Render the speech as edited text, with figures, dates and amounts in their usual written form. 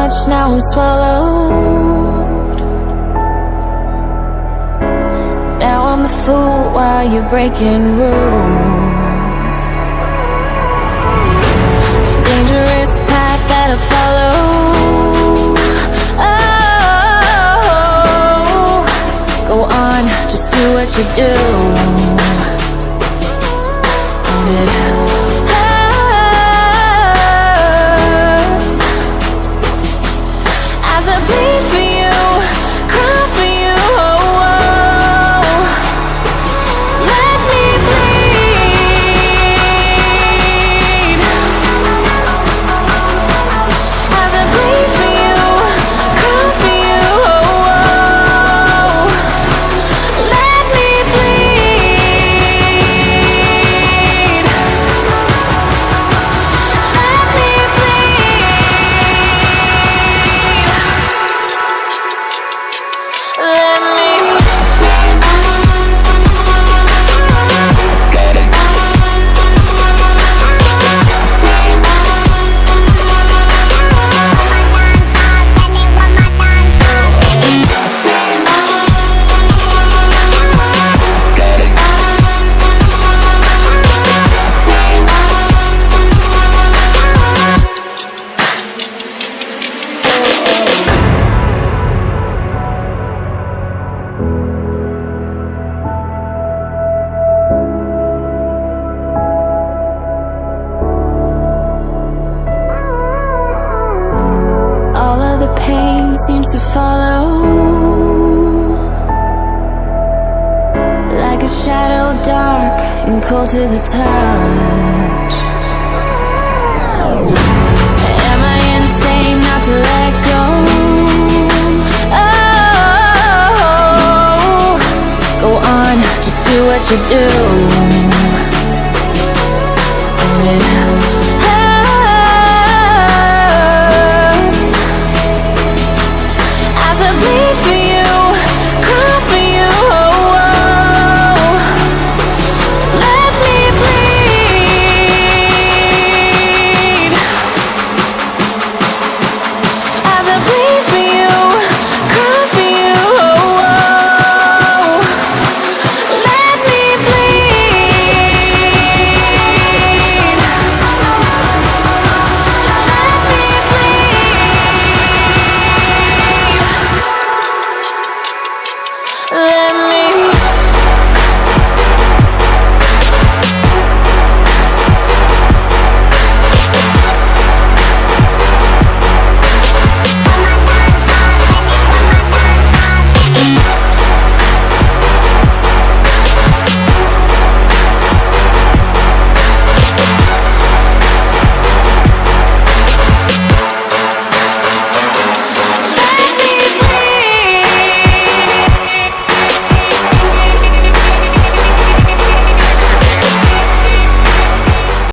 much, now I'm swallowed. Now I'm the fool while you're breaking rules. Dangerous path that I follow. Oh, go on, just do what you do. And it hurts as I bleed for you, cry for you. Oh, oh. Let me bleed as I bleed for you, cry for you. Oh, oh. Let me bleed. Let me bleed. Let me. All of the pain seems to follow, like a shadow dark and cold to the touch. Am I insane not to let go? Oh, go on, just do what you do. And it